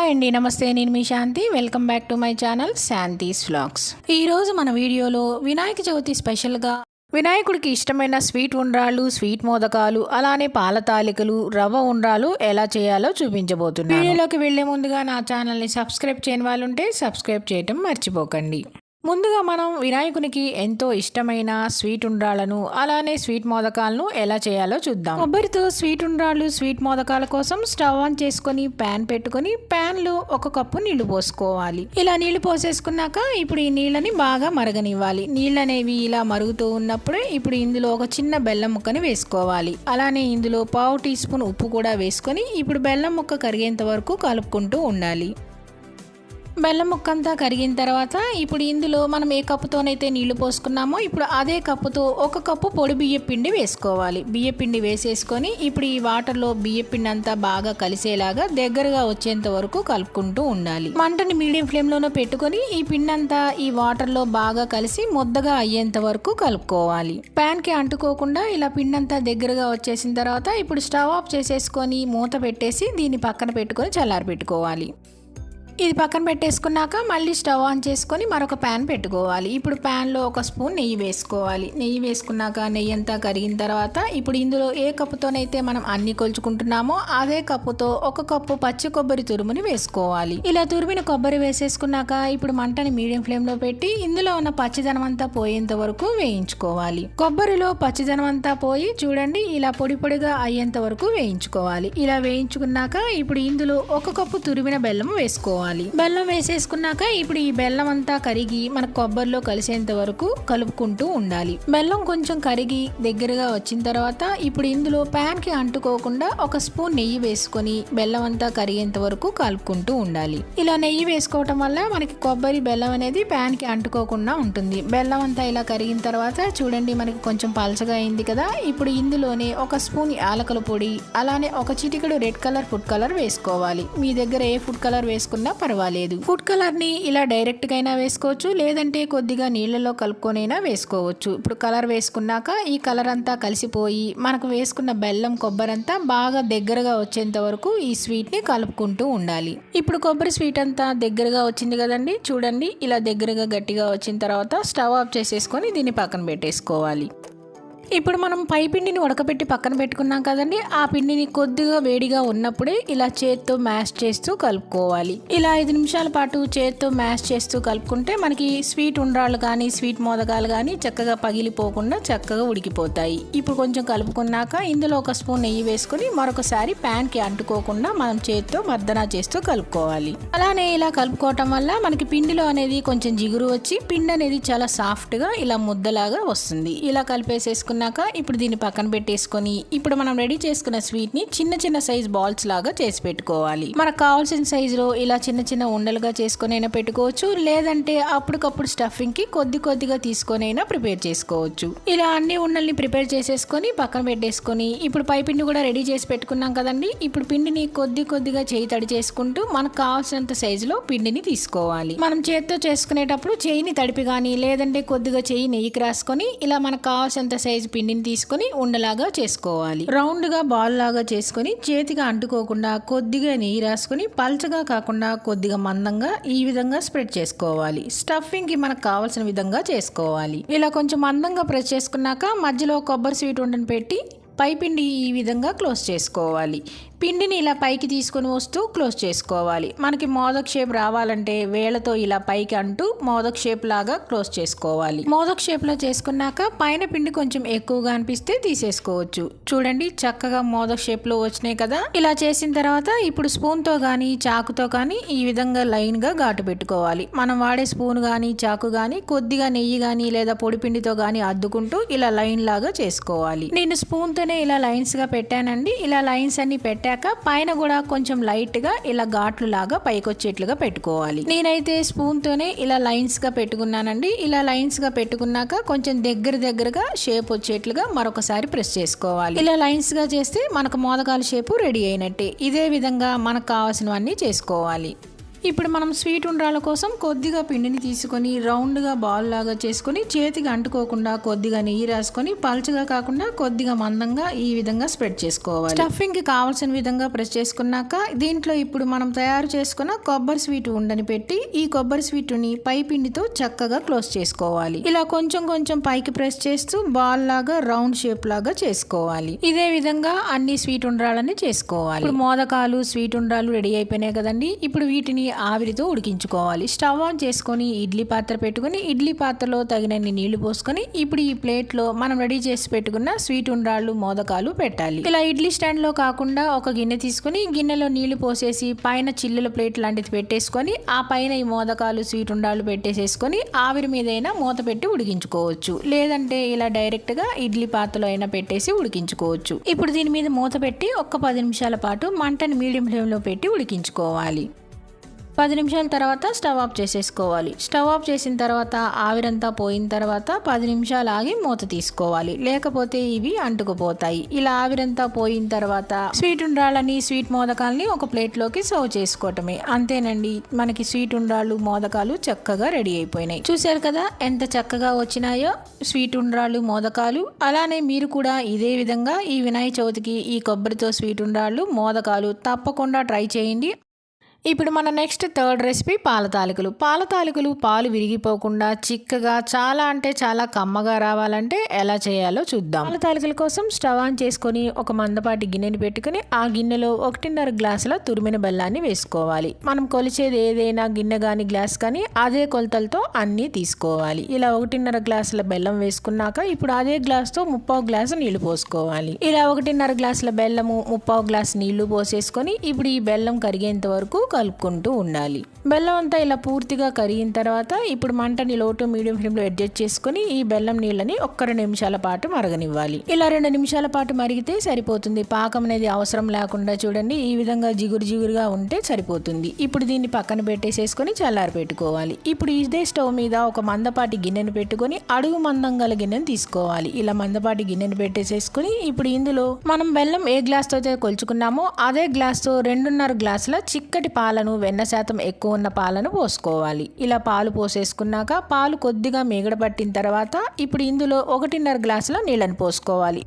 Hi అండి, నమస్తే. నేను మీ Shanti. Welcome back to my channel Shanti's vlogs. ఈరోజు మన వీడియోలో వినాయక చవితి స్పెషల్గా వినాయకుడికి ఇష్టమైన స్వీట్ ఉండ్రాళ్ళు, స్వీట్ మోదకాలు, అలానే పాల తాలికలు, రవ్వ ఉండ్రాలు ఎలా చేయాలో చూపించబోతున్నాను. వీడియోలోకి వెళ్లే ముందుగా నా ఛానల్ని సబ్స్క్రైబ్ చేయని వాళ్ళు ఉంటే సబ్స్క్రైబ్ చేయటం మర్చిపోకండి. ముందుగా మనం వినాయకునికి ఎంతో ఇష్టమైన స్వీట్ ఉండ్రాళ్ళను అలానే స్వీట్ మోదకాలను ఎలా చేయాలో చూద్దాం. కొబ్బరితో స్వీట్ ఉండ్రాళ్ళు, స్వీట్ మోదకాల కోసం స్టవ్ ఆన్ చేసుకొని ప్యాన్ పెట్టుకొని ప్యాన్లో 1 కప్పు నీళ్లు పోసుకోవాలి. ఇలా నీళ్లు పోసేసుకున్నాక ఇప్పుడు ఈ నీళ్ళని బాగా మరగనివ్వాలి. నీళ్ళు అనేవి ఇలా మరుగుతూ ఉన్నప్పుడే ఇప్పుడు ఇందులో ఒక చిన్న బెల్లం ముక్కని వేసుకోవాలి. అలానే ఇందులో 1/2 టీ స్పూన్ ఉప్పు కూడా వేసుకొని ఇప్పుడు బెల్లం ముక్క కరిగేంత వరకు కలుపుకుంటూ ఉండాలి. బెల్లం ముక్క అంతా కరిగిన తర్వాత ఇప్పుడు ఇందులో మనం ఏ కప్పుతోనైతే నీళ్లు పోసుకున్నామో ఇప్పుడు అదే కప్పుతో 1 కప్పు పొడి బియ్యం పిండి వేసుకోవాలి. బియ్యం పిండి వేసేసుకొని ఇప్పుడు ఈ వాటర్లో బియ్యం పిండి అంతా బాగా కలిసేలాగా దగ్గరగా వచ్చేంత వరకు కలుపుకుంటూ ఉండాలి. మంటని మీడియం ఫ్లేమ్లోనే పెట్టుకొని ఈ పిండి అంతా ఈ వాటర్లో బాగా కలిసి ముద్దగా అయ్యేంత వరకు కలుపుకోవాలి. ప్యాన్కి అంటుకోకుండా ఇలా పిండి అంతా దగ్గరగా వచ్చేసిన తర్వాత ఇప్పుడు స్టవ్ ఆఫ్ చేసేసుకొని మూత పెట్టేసి దీన్ని పక్కన పెట్టుకొని చల్లారి పెట్టుకోవాలి. ఇది పక్కన పెట్టేసుకున్నాక మళ్ళీ స్టవ్ ఆన్ చేసుకొని మరొక ప్యాన్ పెట్టుకోవాలి. ఇప్పుడు ప్యాన్లో 1 స్పూన్ నెయ్యి వేసుకోవాలి. నెయ్యి వేసుకున్నాక నెయ్యి అంతా కరిగిన తర్వాత ఇప్పుడు ఇందులో ఏ కప్పుతోనైతే మనం అన్ని కొలుచుకుంటున్నామో అదే కప్పుతో 1 కప్పు పచ్చి కొబ్బరి తురుముని వేసుకోవాలి. ఇలా తురిమిన కొబ్బరి వేసేసుకున్నాక ఇప్పుడు మంటని మీడియం ఫ్లేమ్లో పెట్టి ఇందులో ఉన్న పచ్చిదనం అంతా పోయేంత వరకు వేయించుకోవాలి. కొబ్బరిలో పచ్చిదనం అంతా పోయి చూడండి ఇలా పొడి పొడిగా అయ్యేంత వరకు వేయించుకోవాలి. ఇలా వేయించుకున్నాక ఇప్పుడు ఇందులో 1 కప్పు తురిమిన బెల్లం వేసుకోవాలి. బెల్లం వేసేసుకున్నాక ఇప్పుడు ఈ బెల్లం అంతా కరిగి మన కొబ్బరిలో కలిసేంత వరకు కలుపుకుంటూ ఉండాలి. బెల్లం కొంచెం కరిగి దగ్గరగా వచ్చిన తర్వాత ఇప్పుడు ఇందులో ప్యాన్ కి అంటుకోకుండా 1 స్పూన్ నెయ్యి వేసుకొని బెల్లం అంతా కరిగేంత వరకు కలుపుకుంటూ ఉండాలి. ఇలా నెయ్యి వేసుకోవటం వల్ల మనకి కొబ్బరి బెల్లం అనేది ప్యాన్ కి అంటుకోకుండా ఉంటుంది. బెల్లం అంతా ఇలా కరిగిన తర్వాత చూడండి మనకి కొంచెం పలచగా అయింది కదా. ఇప్పుడు ఇందులోనే 1 స్పూన్ యాలకుల పొడి అలానే 1 చిటికెడు రెడ్ కలర్ ఫుడ్ కలర్ వేసుకోవాలి. మీ దగ్గర ఏ ఫుడ్ కలర్ వేసుకున్నా పర్వాలేదు. ఫుడ్ కలర్ ని ఇలా డైరెక్ట్ గా అయినా వేసుకోవచ్చు, లేదంటే కొద్దిగా నీళ్లలో కలుపుకొనైనా వేసుకోవచ్చు. ఇప్పుడు కలర్ వేసుకున్నాక ఈ కలర్ అంతా కలిసిపోయి మనకు వేసుకున్న బెల్లం కొబ్బరి అంతా బాగా దగ్గరగా వచ్చేంత వరకు ఈ స్వీట్ ని కలుపుకుంటూ ఉండాలి. ఇప్పుడు కొబ్బరి స్వీట్ అంతా దగ్గరగా వచ్చింది కదండి. చూడండి ఇలా దగ్గరగా గట్టిగా వచ్చిన తర్వాత స్టవ్ ఆఫ్ చేసేసుకొని దీన్ని పక్కన పెట్టేసుకోవాలి. ఇప్పుడు మనం పై పిండిని ఉడకబెట్టి పక్కన పెట్టుకున్నాం కదండి. ఆ పిండిని కొద్దిగా వేడిగా ఉన్నప్పుడే ఇలా చేత్తో మ్యాష్ చేస్తూ కలుపుకోవాలి. ఇలా 5 నిమిషాల పాటు చేత్తో మ్యాష్ చేస్తూ కలుపుకుంటే మనకి స్వీట్ ఉండ్రాళ్ళు కానీ స్వీట్ మోదకాలు కానీ చక్కగా పగిలిపోకుండా చక్కగా ఉడికిపోతాయి. ఇప్పుడు కొంచెం కలుపుకున్నాక ఇందులో 1 స్పూన్ నెయ్యి వేసుకుని మరొకసారి ప్యాన్ కి అంటుకోకుండా మనం చేత్తో మర్దనా చేస్తూ కలుపుకోవాలి. అలానే ఇలా కలుపుకోవటం వల్ల మనకి పిండిలో అనేది కొంచెం జిగురు వచ్చి పిండి అనేది చాలా సాఫ్ట్ గా ఇలా ముద్దలాగా వస్తుంది. ఇలా కలిపేసేసుకున్న ఇప్పుడు దీన్ని పక్కన పెట్టేసుకొని ఇప్పుడు మనం రెడీ చేసుకున్న స్వీట్ ని చిన్న చిన్న సైజ్ బాల్స్ లాగా చేసి పెట్టుకోవాలి. మనకు కావాల్సిన సైజులో ఇలా చిన్న చిన్న ఉండలుగా చేసుకొని అయినా పెట్టుకోవచ్చు, లేదంటే అప్పటికప్పుడు స్టఫింగ్ కి కొద్దిగా తీసుకొని అయినా ప్రిపేర్ చేసుకోవచ్చు. ఇలా అన్ని ఉండల్ని ప్రిపేర్ చేసేసుకొని పక్కన పెట్టేసుకొని ఇప్పుడు పై పిండి కూడా రెడీ చేసి పెట్టుకున్నాం కదండి. ఇప్పుడు పిండిని కొద్దిగా చేయి తడి చేసుకుంటూ మనకు కావాల్సినంత సైజులో పిండిని తీసుకోవాలి. మనం చేత్తో చేసుకునేటప్పుడు చేయిని తడిపి కానీ లేదంటే కొద్దిగా చేయి నెయ్యికి రాసుకొని ఇలా మనకు కావాల్సినంత సైజు పిండిని తీసుకొని ఉండలాగా చేసుకోవాలి. రౌండ్ గా బాల్ లాగా చేసుకొని చేతిగా అంటుకోకుండా కొద్దిగా నెయ్యి రాసుకొని పల్చగా కాకుండా కొద్దిగా మందంగా ఈ విధంగా స్ప్రెడ్ చేసుకోవాలి. స్టఫింగ్ కి మనకు కావాల్సిన విధంగా చేసుకోవాలి. ఇలా కొంచెం మందంగా ప్రెస్ చేసుకున్నాక మధ్యలో కొబ్బరి స్వీట్ ఉండని పెట్టి పై పిండి ఈ విధంగా క్లోజ్ చేసుకోవాలి. పిండిని ఇలా పైకి తీసుకొని వస్తూ క్లోజ్ చేసుకోవాలి. మనకి మోదక్ షేప్ రావాలంటే వేళ్లతో ఇలా పైకి అంటూ మోదక్ షేప్ లాగా క్లోజ్ చేసుకోవాలి. మోదక్ షేప్ లో చేసుకున్నాక పైన పిండి కొంచెం ఎక్కువగా అనిపిస్తే తీసేసుకోవచ్చు. చూడండి చక్కగా మోదక్ షేప్ లో వచ్చినాయి కదా. ఇలా చేసిన తర్వాత ఇప్పుడు స్పూన్ తో గానీ చాకుతో కానీ ఈ విధంగా లైన్ గా ఘాటు పెట్టుకోవాలి. మనం వాడే స్పూన్ గానీ చాకు గానీ కొద్దిగా నెయ్యి గానీ లేదా పొడి పిండితో గానీ అద్దుకుంటూ ఇలా లైన్ లాగా చేసుకోవాలి. నేను స్పూన్ తోనే ఇలా లైన్స్ గా పెట్టానండి. ఇలా లైన్స్ అన్ని పెట్టాక పైన కూడా కొంచెం లైట్ గా ఇలా ఘాట్లు లాగా పైకి వచ్చేట్లుగా పెట్టుకోవాలి. నేనైతే స్పూన్ తోనే ఇలా లైన్స్ గా పెట్టుకున్నానండి. ఇలా లైన్స్ గా పెట్టుకున్నాక కొంచెం దగ్గరగా షేప్ వచ్చేట్లుగా మరొకసారి ప్రెస్ చేసుకోవాలి. ఇలా లైన్స్ గా చేస్తే మనకు మోదకాల షేపు రెడీ అయినట్టే. ఇదే విధంగా మనకు కావాల్సినవన్నీ చేసుకోవాలి. ఇప్పుడు మనం స్వీట్ ఉండ్రాల కోసం కొద్దిగా పిండిని తీసుకొని రౌండ్గా బాల్ లాగా చేసుకొని చేతికి అంటుకోకుండా కొద్దిగా నెయ్యి రాసుకొని పల్చగా కాకుండా కొద్దిగా మందంగా ఈ విధంగా స్ప్రెడ్ చేసుకోవాలి. స్టఫింగ్కి కావాల్సిన విధంగా ప్రెస్ చేసుకున్నాక దీంట్లో ఇప్పుడు మనం తయారు చేసుకున్న కొబ్బరి స్వీట్ ఉండని పెట్టి ఈ కొబ్బరి స్వీట్ని పై పిండితో చక్కగా క్లోజ్ చేసుకోవాలి. ఇలా కొంచెం కొంచెం పైకి ప్రెస్ చేస్తూ బాల్ లాగా రౌండ్ షేప్ లాగా చేసుకోవాలి. ఇదే విధంగా అన్ని స్వీట్ ఉండ్రాలని చేసుకోవాలి. ఇప్పుడు మోదకాలు స్వీట్ ఉండ్రాలు రెడీ అయిపోయినాయి కదండి. ఇప్పుడు వీటిని ఆవిరితో ఉడికించుకోవాలి. స్టవ్ ఆన్ చేసుకొని ఇడ్లీ పాత్ర పెట్టుకుని ఇడ్లీ పాత్రలో తగినన్ని నీళ్లు పోసుకొని ఇప్పుడు ఈ ప్లేట్ లో మనం రెడీ చేసి పెట్టుకున్న స్వీట్ ఉండ్రాళ్ళు మోదకాలు పెట్టాలి. ఇలా ఇడ్లీ స్టాండ్ లో కాకుండా ఒక గిన్నె తీసుకుని గిన్నెలో నీళ్లు పోసేసి పైన చిల్లుల ప్లేట్ లాంటిది పెట్టేసుకొని ఆ పైన ఈ మోదకాలు స్వీట్ ఉండ్రాళ్ళు పెట్టేసేసుకొని ఆవిరి మీదైనా మూత పెట్టి ఉడికించుకోవచ్చు. లేదంటే ఇలా డైరెక్ట్ గా ఇడ్లీ పాత్రలో అయినా పెట్టేసి ఉడికించుకోవచ్చు. ఇప్పుడు దీని మీద మూత పెట్టి ఒక్క 10 నిమిషాల పాటు మంటని మీడియం ఫ్లేమ్ లో పెట్టి ఉడికించుకోవాలి. 10 నిమిషాల తర్వాత స్టవ్ ఆఫ్ చేసేసుకోవాలి. స్టవ్ ఆఫ్ చేసిన తర్వాత ఆవిరంతా పోయిన తర్వాత 10 నిమిషాలు ఆగి మూత తీసుకోవాలి. లేకపోతే ఇవి అంటుకుపోతాయి. ఇలా ఆవిరంతా పోయిన తర్వాత స్వీట్ ఉండ్రాళ్ళని స్వీట్ మోదకాలని ఒక ప్లేట్లోకి సర్వ్ చేసుకోవటమే. అంతేనండి, మనకి స్వీట్ ఉండ్రాళ్ళు మోదకాలు చక్కగా రెడీ అయిపోయినాయి. చూశారు కదా ఎంత చక్కగా వచ్చినాయో స్వీట్ ఉండ్రాళ్ళు మోదకాలు. అలానే మీరు కూడా ఇదే విధంగా ఈ వినాయక చవితికి ఈ కొబ్బరితో స్వీట్ ఉండ్రాళ్ళు మోదకాలు తప్పకుండా ట్రై చేయండి. ఇప్పుడు మన నెక్స్ట్ థర్డ్ రెసిపీ పాల తాలికలు. పాల తాలికలు పాలు విరిగిపోకుండా చిక్కగా చాలా అంటే చాలా కమ్మగా రావాలంటే ఎలా చేయాలో చూద్దాం. పాల తాలికల కోసం స్టవ్ ఆన్ చేసుకొని ఒక మందపాటి గిన్నెని పెట్టుకుని ఆ గిన్నెలో 1.5 గ్లాసుల తురిమిన బెల్లాన్ని వేసుకోవాలి. మనం కొలిచేది ఏదైనా గిన్నె కానీ గ్లాస్ కానీ అదే కొలతలతో అన్నీ తీసుకోవాలి. ఇలా 1.5 గ్లాసుల బెల్లం వేసుకున్నాక ఇప్పుడు అదే గ్లాస్తో 3/4 గ్లాసు నీళ్లు పోసుకోవాలి. ఇలా 1.5 గ్లాసుల బెల్లము 3/4 గ్లాసు నీళ్లు పోసేసుకొని ఇప్పుడు ఈ బెల్లం కరిగేంత వరకు కలుపుకుంటూ ఉండాలి. బెల్లం అంతా ఇలా పూర్తిగా కరిగిన తర్వాత ఇప్పుడు మంటని లో టు మీడియం ఫ్లేమ్ లో అడ్జస్ట్ చేసుకుని ఈ బెల్లం నీళ్ళని 2 నిమిషాల పాటు మరగనివ్వాలి. ఇలా 2 నిమిషాల పాటు మరిగితే సరిపోతుంది. పాకం అనేది అవసరం లేకుండా చూడండి ఈ విధంగా జిగురుగా ఉంటే సరిపోతుంది. ఇప్పుడు దీన్ని పక్కన పెట్టేసేసుకొని చల్లారి పెట్టుకోవాలి. ఇప్పుడు ఇదే స్టవ్ మీద ఒక మందపాటి గిన్నెను పెట్టుకొని అడుగు మందం గల గిన్నెను తీసుకోవాలి. ఇలా మందపాటి గిన్నెను పెట్టేసేసుకుని ఇప్పుడు ఇందులో మనం బెల్లం ఏ గ్లాస్ తో అయితే కొలుచుకున్నామో అదే గ్లాస్ తో 2.5 గ్లాసుల చిక్కటి పాలను వెన్న శాతం ఎక్కువ ఉన్న పాలను పోసుకోవాలి. ఇలా పాలు పోసేసుకున్నాక పాలు కొద్దిగా మీగడ పట్టిన తర్వాత ఇప్పుడు ఇందులో 1.5 గ్లాసుల నీళ్ళని పోసుకోవాలి.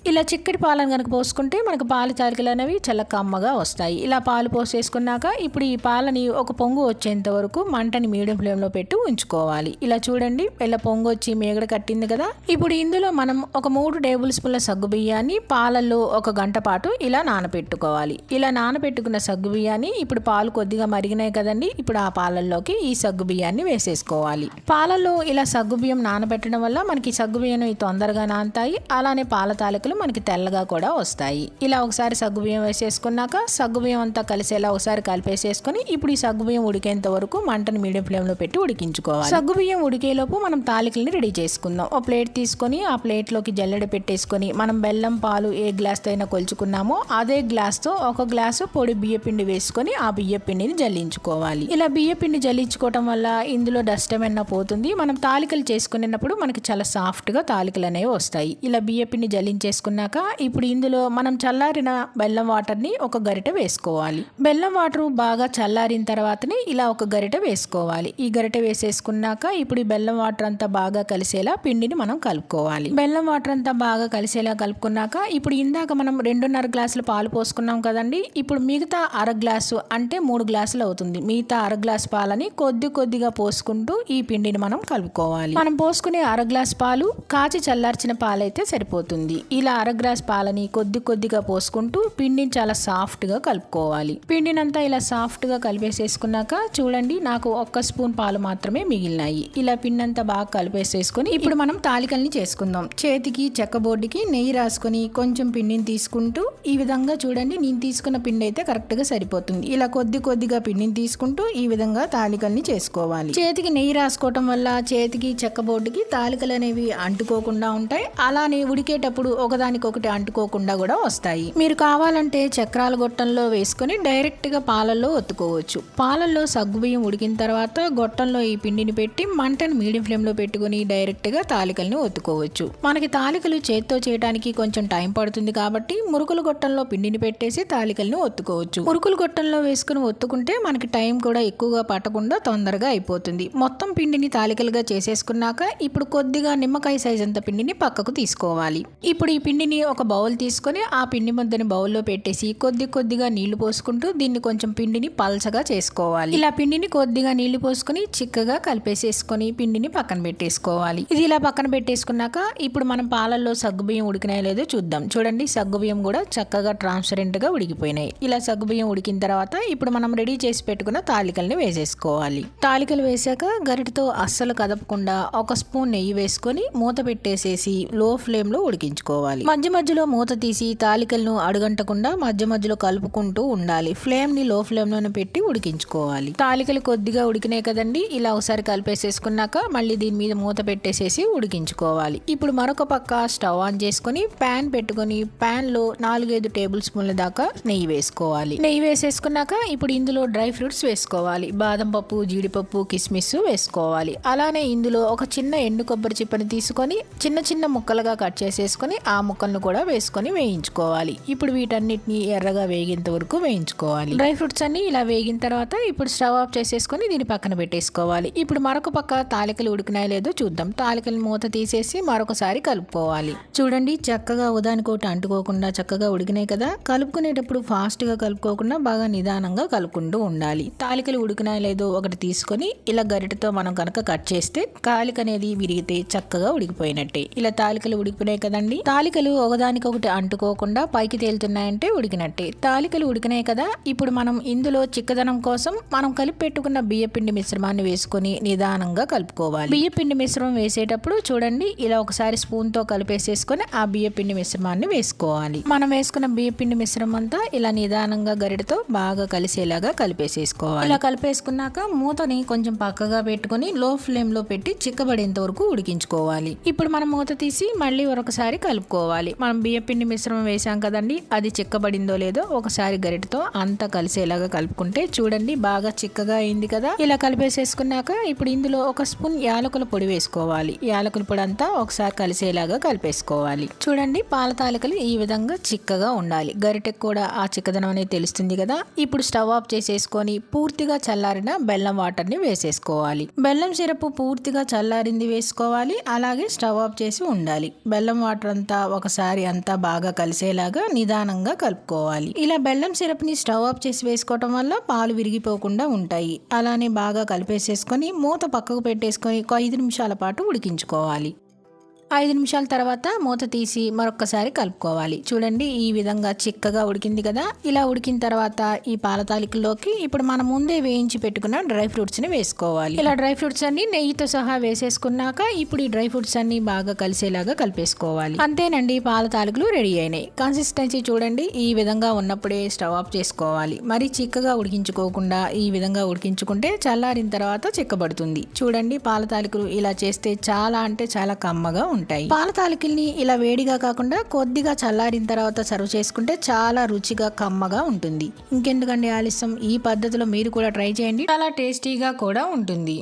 ఇలా చిక్కటి పాలను కనుక పోసుకుంటే మనకు పాల తాలికలు అనేవి చాలా కమ్మగా వస్తాయి. ఇలా పాలు పోసేసుకున్నాక ఇప్పుడు ఈ పాలని ఒక పొంగు వచ్చేంత వరకు మంటని మీడియం ఫ్లేమ్లో పెట్టి ఉంచుకోవాలి. ఇలా చూడండి ఇలా పొంగు వచ్చి మేగడ కట్టింది కదా. ఇప్పుడు ఇందులో మనం ఒక 3 టేబుల్ స్పూన్ల సగ్గు బియ్యాన్ని పాలల్లో 1 గంట పాటు ఇలా నానబెట్టుకోవాలి. ఇలా నానబెట్టుకున్న సగ్గు బియ్యాన్ని ఇప్పుడు పాలు కొద్దిగా మరిగినాయి కదండి. ఇప్పుడు ఆ పాలల్లోకి ఈ సగ్గు బియ్యాన్ని వేసేసుకోవాలి. పాలల్లో ఇలా సగ్గు బియ్యం నానబెట్టడం వల్ల మనకి సగ్గు బియ్యం తొందరగా నానతాయి. అలానే పాల తాలికలు మనకి తెల్లగా కూడా వస్తాయి. ఇలా ఒకసారి సగ్గుబియ్యం వేసేసుకున్నాక సగ్గుబియ్యం అంతా కలిసేలా ఒకసారి కలిపేసేసుకొని ఇప్పుడు ఈ సగ్గుబియ్యం ఉడికేంత వరకు మంటను మీడియం ఫ్లేమ్ లో పెట్టి ఉడికించుకోవాలి. సగ్గుబియ్యం ఉడికేలోపు మనం తాలికల్ని రెడీ చేసుకుందాం. ఒక ప్లేట్ తీసుకొని ఆ ప్లేట్ లోకి జల్లెడ పెట్టేసుకొని మనం బెల్లం పాలు ఏ గ్లాస్ తో అయినా కొలుచుకున్నామో అదే గ్లాస్ తో 1 గ్లాసు పొడి బియ్య పిండి వేసుకొని ఆ బియ్య పిండిని జల్లించుకోవాలి. ఇలా బియ్య పిండి జల్లించుకోవటం వల్ల ఇందులో డస్ట్ ఏమైనా పోతుంది. మనం తాలికలు చేసుకునేటప్పుడు మనకి చాలా సాఫ్ట్ గా తాలికలు అనేవి వస్తాయి. ఇలా బియ్య పిండి జల్లించేసుకున్నాక ఇప్పుడు ఇందులో మనం చల్లారిన బెల్లం వాటర్ని ఒక గరిటె వేసుకోవాలి. బెల్లం వాటర్ బాగా చల్లారిన తర్వాతనే ఇలా ఒక గరిటె వేసుకోవాలి. ఈ గరిటె వేసేసుకున్నాక ఇప్పుడు ఈ బెల్లం వాటర్ అంతా బాగా కలిసేలా పిండిని మనం కలుపుకోవాలి. బెల్లం వాటర్ అంతా బాగా కలిసేలా కలుపుకున్నాక ఇప్పుడు ఇందాక మనం 2.5 గ్లాసుల పాలు పోసుకున్నాం కదండి. ఇప్పుడు మిగతా 1/2 గ్లాసు అంటే 3 గ్లాసులు అవుతుంది. మిగతా 1/2 గ్లాసు పాలని కొద్దిగా పోసుకుంటూ ఈ పిండిని మనం కలుపుకోవాలి. మనం పోసుకునే 1/2 గ్లాసు పాలు కాచి చల్లార్చిన పాలైతే సరిపోతుంది. ఇలా 1/2 గ్లాస్ పాలని కొద్దిగా పోసుకుంటూ పిండిని చాలా సాఫ్ట్ గా కలుపుకోవాలి. పిండినంతా ఇలా సాఫ్ట్ గా కలిపేసేసుకున్నాక చూడండి నాకు 1 స్పూన్ పాలు మాత్రమే మిగిలినాయి. ఇలా పిండి అంతా బాగా కలిపేసేసుకుని ఇప్పుడు మనం తాలికల్ని చేసుకుందాం. చేతికి చెక్కబోర్డుకి నెయ్యి రాసుకొని కొంచెం పిండిని తీసుకుంటూ ఈ విధంగా చూడండి నేను తీసుకున్న పిండి అయితే కరెక్ట్ గా సరిపోతుంది. ఇలా కొద్దిగా పిండిని తీసుకుంటూ ఈ విధంగా తాలికల్ని చేసుకోవాలి. చేతికి నెయ్యి రాసుకోవటం వల్ల చేతికి చెక్కబోర్డుకి తాలికలు అనేవి అంటుకోకుండా ఉంటాయి. అలానే ఉడికేటప్పుడు ఒకదాని ఒకదానికొకటి అంటుకోకుండా కూడా వస్తాయి. మీరు కావాలంటే చక్రాల గొట్టంలో వేసుకొని డైరెక్ట్గా పాలల్లో ఒత్తుకోవచ్చు. పాలల్లో సగ్గుబియ్యం ఉడికిన తర్వాత గొట్టంలో ఈ పిండిని పెట్టి మంటను మీడియం ఫ్లేమ్లో పెట్టుకుని డైరెక్ట్గా తాలికల్ని ఒత్తుకోవచ్చు. మనకి తాలికలు చేత్తో చేయడానికి కొంచెం టైం పడుతుంది కాబట్టి మురుకుల గొట్టంలో పిండిని పెట్టేసి తాలికల్ని ఒత్తుకోవచ్చు. మురుకుల గొట్టంలో వేసుకుని ఒత్తుకుంటే మనకి టైం కూడా ఎక్కువగా పట్టకుండా తొందరగా అయిపోతుంది. మొత్తం పిండిని తాలికలుగా చేసేసుకున్నాక ఇప్పుడు కొద్దిగా నిమ్మకాయ సైజ్ అంత పిండిని పక్కకు తీసుకోవాలి. ఇప్పుడు ఈ పిండిని ఒక బౌల్ తీసుకొని ఆ పిండి ముద్దని బౌల్లో పెట్టేసి కొద్దిగా నీళ్లు పోసుకుంటూ దీన్ని కొంచెం పిండిని పల్చగా చేసుకోవాలి. ఇలా పిండిని కొద్దిగా నీళ్లు పోసుకొని చిక్కగా కలిపేసేసుకొని పిండిని పక్కన పెట్టేసుకోవాలి. ఇది ఇలా పక్కన పెట్టేసుకున్నాక ఇప్పుడు మనం పాలల్లో సగ్గుబియ్యం ఉడికినాయో లేదో చూద్దాం. చూడండి, సగ్గుబియ్యం కూడా చక్కగా ట్రాన్స్పరెంట్ గా ఉడికిపోయినాయి. ఇలా సగ్గుబియ్యం ఉడికిన తర్వాత ఇప్పుడు మనం రెడీ చేసి పెట్టుకున్న తాలికల్ని వేసేసుకోవాలి. తాలికలు వేసాక గరిటతో అస్సలు కదపకుండా ఒక స్పూన్ నెయ్యి వేసుకొని మూత పెట్టేసేసి లో ఫ్లేమ్ లో ఉడికించుకోవాలి. మధ్య మధ్యలో మూత తీసి తాలికలను అడుగంటకుండా మధ్య మధ్యలో కలుపుకుంటూ ఉండాలి. ఫ్లేమ్ ని లో ఫ్లేమ్ లోనే పెట్టి ఉడికించుకోవాలి. తాలికలు కొద్దిగా ఉడికినాయి కదండి, ఇలా ఒకసారి కలిపేసేసుకున్నాక మళ్ళీ దీని మీద మూత పెట్టేసేసి ఉడికించుకోవాలి. ఇప్పుడు మరొక పక్క స్టవ్ ఆన్ చేసుకుని ప్యాన్ పెట్టుకుని ప్యాన్ లో 4-5 టేబుల్ స్పూన్ల దాకా నెయ్యి వేసుకోవాలి. నెయ్యి వేసేసుకున్నాక ఇప్పుడు ఇందులో డ్రై ఫ్రూట్స్ వేసుకోవాలి. బాదం పప్పు, జీడిపప్పు, కిస్మిస్ వేసుకోవాలి. అలానే ఇందులో ఒక చిన్న ఎండు కొబ్బరి చిప్పని తీసుకొని చిన్న చిన్న ముక్కలుగా కట్ చేసేసుకొని ఆ ముక్కలను కూడా వేసుకొని వేయించుకోవాలి. ఇప్పుడు వీటన్నిటిని ఎర్రగా వేగేంత వరకు వేయించుకోవాలి. డ్రై ఫ్రూట్స్ అన్ని ఇలా వేగిన తర్వాత ఇప్పుడు స్టవ్ ఆఫ్ చేసేసుకొని దీన్ని పక్కన పెట్టేసుకోవాలి. ఇప్పుడు మరొక పక్క తాలికలు ఉడికినాయో లేదో చూద్దాం. తాలికలు మూత తీసేసి మరొకసారి కలుపుకోవాలి. చూడండి, చక్కగా ఉదానికోటి అంటుకోకుండా చక్కగా ఉడికినాయి కదా. కలుపుకునేటప్పుడు ఫాస్ట్ గా కలుపుకోకుండా బాగా నిదానంగా కలుపుకుంటూ ఉండాలి. తాలికలు ఉడికినాయో లేదో ఒకటి తీసుకొని ఇలా గరిటతో మనం కనుక కట్ చేస్తే తాలిక అనేది విరిగితే చక్కగా ఉడికిపోయినట్టే. ఇలా తాలికలు ఉడికిపోయినాయి కదండి. తాలికలు ఒకదానికొకటి అంటుకోకుండా పైకి తేలుతున్నాయంటే ఉడికినట్టే. తాలికలు ఉడికినాయి కదా. ఇప్పుడు మనం ఇందులో చిక్కదనం కోసం మనం కలిపి పెట్టుకున్న బియ్యపిండి మిశ్రమాన్ని వేసుకొని నిదానంగా కలుపుకోవాలి. బియ్యపిండి మిశ్రమం వేసేటప్పుడు చూడండి, ఇలా ఒకసారి స్పూన్ తో కలిపేసేసుకొని ఆ బియ్యపిండి మిశ్రమాన్ని వేసుకోవాలి. మనం వేసుకున్న బియ్యపిండి మిశ్రమం అంతా ఇలా నిదానంగా గరిటతో బాగా కలిసేలాగా కలిపేసేసుకోవాలి. ఇలా కలిపేసుకున్నాక మూతని కొంచెం పక్కగా పెట్టుకుని లో ఫ్లేమ్ లో పెట్టి చిక్కబడేంత వరకు ఉడికించుకోవాలి. ఇప్పుడు మనం మూత తీసి మళ్ళీ ఒకసారి కలుపుకోవాలి. మనం బియ్యపిండి మిశ్రమం వేసాం కదండి, అది చిక్కబడిందో లేదో ఒకసారి గరిటతో అంతా కలిసేలాగా కలుపుకుంటే చూడండి బాగా చిక్కగా అయింది కదా. ఇలా కలిపేసేసుకున్నాక ఇప్పుడు ఇందులో ఒక స్పూన్ యాలకుల పొడి వేసుకోవాలి. యాలకుల పొడి అంతా ఒకసారి కలిసేలాగా కలిపేసుకోవాలి. చూడండి, పాల తాలికలు ఈ విధంగా చిక్కగా ఉండాలి. గరిటెకు కూడా ఆ చిక్కదనం అనేది తెలుస్తుంది కదా. ఇప్పుడు స్టవ్ ఆఫ్ చేసేసుకొని పూర్తిగా చల్లారిన బెల్లం వాటర్ ని వేసేసుకోవాలి. బెల్లం సిరప్ పూర్తిగా చల్లారింది వేసుకోవాలి. అలాగే స్టవ్ ఆఫ్ చేసి ఉండాలి. బెల్లం వాటర్ అంతా ఒకసారి అంతా బాగా కలిసేలాగా నిదానంగా కలుపుకోవాలి. ఇలా బెల్లం సిరప్ ని స్టవ్ ఆఫ్ చేసి వేసుకోవటం వల్ల పాలు విరిగిపోకుండా ఉంటాయి. అలానే బాగా కలిపేసేసుకొని మూత పక్కకు పెట్టేసుకొని ఒక 5 నిమిషాల పాటు ఉడికించుకోవాలి. 5 నిమిషాల తర్వాత మూత తీసి మరొక్కసారి కలుపుకోవాలి. చూడండి, ఈ విధంగా చిక్కగా ఉడికింది కదా. ఇలా ఉడికిన తర్వాత ఈ పాల తాలికల్లోకి ఇప్పుడు మనం ముందే వేయించి పెట్టుకున్న డ్రై ఫ్రూట్స్ ని వేసుకోవాలి. ఇలా డ్రై ఫ్రూట్స్ అన్ని నెయ్యితో సహా వేసేసుకున్నాక ఇప్పుడు ఈ డ్రై ఫ్రూట్స్ అన్ని బాగా కలిసేలాగా కలిపేసుకోవాలి. అంతేనండి, పాల తాలికలు రెడీ అయినాయి. కన్సిస్టెన్సీ చూడండి, ఈ విధంగా ఉన్నప్పుడే స్టవ్ ఆఫ్ చేసుకోవాలి. మరి చిక్కగా ఉడికించుకోకుండా ఈ విధంగా ఉడికించుకుంటే చల్లారిన తర్వాత చిక్కబడుతుంది. చూడండి, పాల తాలికలు ఇలా చేస్తే చాలా అంటే చాలా కమ్మగా ఉంటాయి. పాల తాలికల్ని ఇలా వేడిగా కాకుండా కొద్దిగా చల్లారిన తర్వాత సర్వ్ చేసుకుంటే చాలా రుచిగా కమ్మగా ఉంటుంది. ఇంకెందుకండి ఆలస్యం, ఈ పద్ధతిలో మీరు కూడా ట్రై చేయండి, చాలా టేస్టీగా కూడా ఉంటుంది.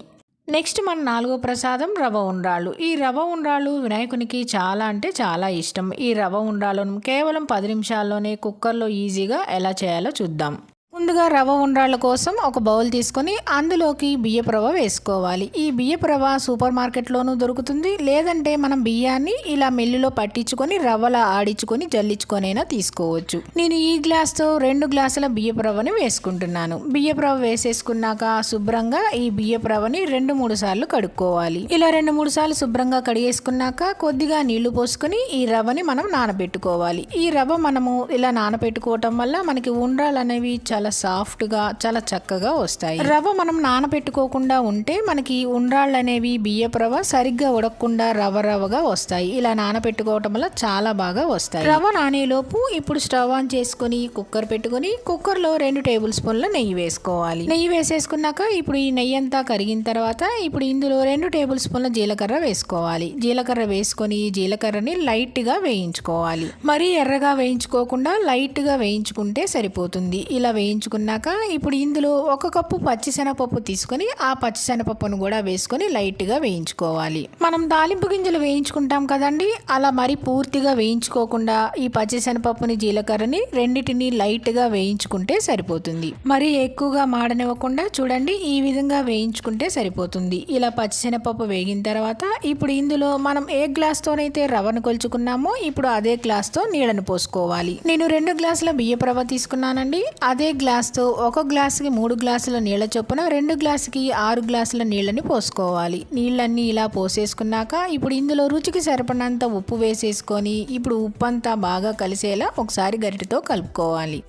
నెక్స్ట్ మన 4వ ప్రసాదం రవ్వ ఉండ్రాళ్ళు. ఈ రవ్వ ఉండ్రాళ్ళు వినాయకునికి చాలా అంటే చాలా ఇష్టం. ఈ రవ్వ ఉండ్రాళ్ళను కేవలం 10 నిమిషాల్లోనే కుక్కర్లో ఈజీగా ఎలా చేయాలో చూద్దాం. ముందుగా రవ్వ ఉండ్రాళ్ళ కోసం ఒక బౌల్ తీసుకొని అందులోకి బియ్యపు రవ్వ వేసుకోవాలి. ఈ బియ్యపు రవ్వ సూపర్ మార్కెట్లోనూ దొరుకుతుంది. లేదంటే మనం బియ్యాన్ని ఇలా మిల్లులో పట్టించుకొని రవ్వలా ఆడించుకొని జల్లించుకొనైనా తీసుకోవచ్చు. నేను ఈ గ్లాస్తో 2 గ్లాసుల బియ్యపు రవ్వని వేసుకుంటున్నాను. బియ్యపు రవ్వ వేసేసుకున్నాక శుభ్రంగా ఈ బియ్యపు రవ్వని 2-3 సార్లు కడుక్కోవాలి. ఇలా 2-3 సార్లు శుభ్రంగా కడిగేసుకున్నాక కొద్దిగా నీళ్లు పోసుకొని ఈ రవ్వని మనం నానబెట్టుకోవాలి. ఈ రవ్వ మనము ఇలా నానబెట్టుకోవటం వల్ల మనకి ఉండ్రాలు అనేవి చాలా సాఫ్ట్గా చాలా చక్కగా వస్తాయి. రవ్వ మనం నానబెట్టుకోకుండా ఉంటే మనకి ఉండ్రాళ్ళు అనేవి బియ్యపు రవ్వ సరిగ్గా ఉడకకుండా రవ్వగా వస్తాయి. ఇలా నానబెట్టుకోవటం వల్ల చాలా బాగా వస్తాయి. రవ్వ నానేలోపు ఇప్పుడు స్టవ్ ఆన్ చేసుకుని కుక్కర్ పెట్టుకుని కుక్కర్లో 2 టేబుల్ స్పూన్ల నెయ్యి వేసుకోవాలి. నెయ్యి వేసేసుకున్నాక ఇప్పుడు ఈ నెయ్యి అంతా కరిగిన తర్వాత ఇప్పుడు ఇందులో 2 టేబుల్ స్పూన్ల జీలకర్ర వేసుకోవాలి. జీలకర్ర వేసుకొని జీలకర్రని లైట్గా వేయించుకోవాలి. మరీ ఎర్రగా వేయించుకోకుండా లైట్గా వేయించుకుంటే సరిపోతుంది. ఇలా వేయించుకున్నాక ఇప్పుడు ఇందులో 1 కప్పు పచ్చిశనగపప్పు తీసుకొని ఆ పచ్చిశనగపప్పును కూడా వేసుకొని లైట్గా వేయించుకోవాలి. మనం తాలింపు గింజలు వేయించుకుంటాం కదండి, అలా మరి పూర్తిగా వేయించుకోకుండా ఈ పచ్చిశనగపప్పుని జీలకర్రని రెండిటిని లైట్గా వేయించుకుంటే సరిపోతుంది. మరి ఎక్కువగా మాడనివ్వకుండా చూడండి ఈ విధంగా వేయించుకుంటే సరిపోతుంది. ఇలా పచ్చిశనగపప్పు వేగిన తర్వాత ఇప్పుడు ఇందులో మనం ఏ గ్లాస్తోనైతే రవ్వను కొలుచుకున్నామో ఇప్పుడు అదే గ్లాస్తో నీళ్ళను పోసుకోవాలి. నేను 2 గ్లాసుల బియ్యపు రవ్వ తీసుకున్నానండి. అదే గ్లాస్తో 1 గ్లాసుకి 3 గ్లాసుల నీళ్ళ చొప్పున 2 గ్లాసుకి 6 గ్లాసుల నీళ్ళని పోసుకోవాలి. నీళ్ళన్నీ ఇలా పోసేసుకున్నాక ఇప్పుడు ఇందులో రుచికి సరిపడినంత ఉప్పు వేసేసుకొని ఇప్పుడు ఉప్పు అంతా బాగా కలిసేలా ఒకసారి గరిటెతో కలుపుకోవాలి.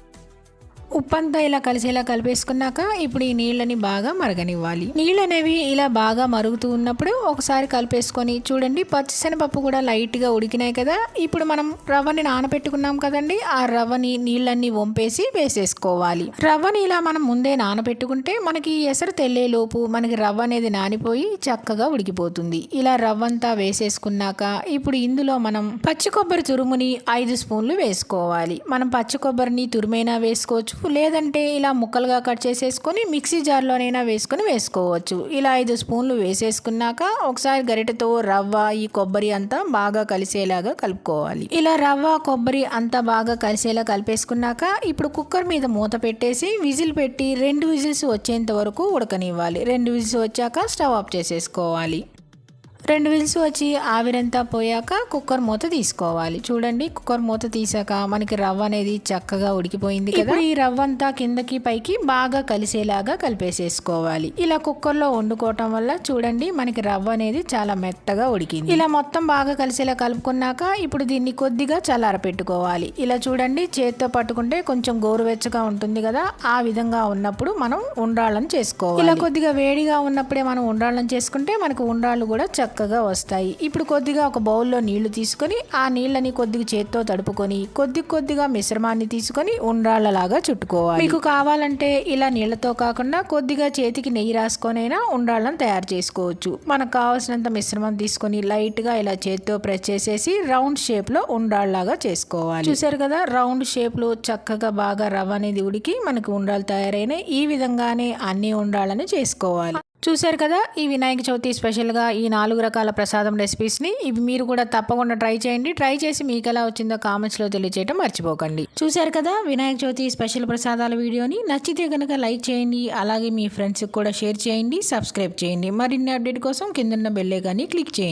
ఉప్పంతా ఇలా కలిసేలా కలిపేసుకున్నాక ఇప్పుడు ఈ నీళ్ళని బాగా మరగనివ్వాలి. నీళ్ళు అనేవి ఇలా బాగా మరుగుతూ ఉన్నప్పుడు ఒకసారి కలిపేసుకొని చూడండి పచ్చిశనగపప్పు కూడా లైట్గా ఉడికినాయి కదా. ఇప్పుడు మనం రవ్వని నానబెట్టుకున్నాం కదండి, ఆ రవ్వని నీళ్ళన్ని వంపేసి వేసేసుకోవాలి. రవ్వని ఇలా మనం ముందే నానబెట్టుకుంటే మనకి ఎసరు తెల్లేలోపు మనకి రవ్వ అనేది నానిపోయి చక్కగా ఉడికిపోతుంది. ఇలా రవ్వంతా వేసేసుకున్నాక ఇప్పుడు ఇందులో మనం పచ్చి కొబ్బరి తురుముని 5 స్పూన్లు వేసుకోవాలి. మనం పచ్చి కొబ్బరిని తురుమైనా వేసుకోవచ్చు, లేదంటే ఇలా ముక్కలుగా కట్ చేసేసుకొని మిక్సీ జార్లోనైనా వేసుకోవచ్చు. ఇలా 5 స్పూన్లు వేసేసుకున్నాక ఒకసారి గరిటెతో రవ్వ ఈ కొబ్బరి అంతా బాగా కలిసేలాగా కలుపుకోవాలి. ఇలా రవ్వ కొబ్బరి అంతా బాగా కలిసేలా కలిపేసుకున్నాక ఇప్పుడు కుక్కర్ మీద మూత పెట్టేసి విజిల్ పెట్టి 2 విజిల్స్ వచ్చేంత వరకు ఉడకనివ్వాలి. 2 విజిల్స్ వచ్చాక స్టవ్ ఆఫ్ చేసేసుకోవాలి. 2 విజిల్స్ వచ్చి ఆవిరంతా పోయాక కుక్కర్ మూత తీసుకోవాలి. చూడండి కుక్కర్ మూత తీసాక మనకి రవ్వ అనేది చక్కగా ఉడికిపోయింది కదా. ఈ రవ్వ అంతా కిందకి పైకి బాగా కలిసేలాగా కలిపేసేసుకోవాలి. ఇలా కుక్కర్లో వండుకోవటం వల్ల చూడండి మనకి రవ్వ అనేది చాలా మెత్తగా ఉడికింది. ఇలా మొత్తం బాగా కలిసేలా కలుపుకున్నాక ఇప్పుడు దీన్ని కొద్దిగా చల్లారపెట్టుకోవాలి. ఇలా చూడండి చేత్తో పట్టుకుంటే కొంచెం గోరువెచ్చగా ఉంటుంది కదా, ఆ విధంగా ఉన్నప్పుడు మనం ఉండ్రాళ్ళను చేసుకోవాలి. ఇలా కొద్దిగా వేడిగా ఉన్నప్పుడే మనం ఉండ్రాళ్ళను చేసుకుంటే మనకు ఉండ్రాళ్ళు కూడా చక్కగా వస్తాయి. ఇప్పుడు కొద్దిగా ఒక బౌల్లో నీళ్లు తీసుకొని ఆ నీళ్ళని కొద్దిగా చేత్తో తడుపుకొని కొద్దిగా మిశ్రమాన్ని తీసుకొని ఉండ్రాళ్ళలాగా చుట్టుకోవాలి. మీకు కావాలంటే ఇలా నీళ్లతో కాకుండా కొద్దిగా చేతికి నెయ్యి రాసుకొనైనా ఉండ్రాళ్ళను తయారు చేసుకోవచ్చు. మనకు కావాల్సినంత మిశ్రమం తీసుకొని లైట్గా ఇలా చేత్తో ప్రెస్ చేసేసి రౌండ్ షేప్ లో ఉండ్రాళ్ళలాగా చేసుకోవాలి. చూసారు కదా రౌండ్ షేప్ లో చక్కగా బాగా రవ్వ అనేది ఉడికి మనకు ఉండ్రాళ్ళు తయారైనాయి. ఈ విధంగానే అన్ని ఉండ్రాళ్ళని చేసుకోవాలి. చూశారు కదా ఈ వినాయక చవితి స్పెషల్గా ఈ 4 రకాల ప్రసాదం రెసిపీస్ని ఇవి మీరు కూడా తప్పకుండా ట్రై చేయండి. ట్రై చేసి మీకు ఎలా వచ్చిందో కామెంట్స్లో తెలియజేయడం మర్చిపోకండి. చూశారు కదా వినాయక చవితి స్పెషల్ ప్రసాదాల వీడియోని నచ్చితే కనుక లైక్ చేయండి. అలాగే మీ ఫ్రెండ్స్కి కూడా షేర్ చేయండి, సబ్స్క్రైబ్ చేయండి. మరిన్ని అప్డేట్ కోసం కిందన్న బెల్ ఐకాన్ని క్లిక్ చేయండి.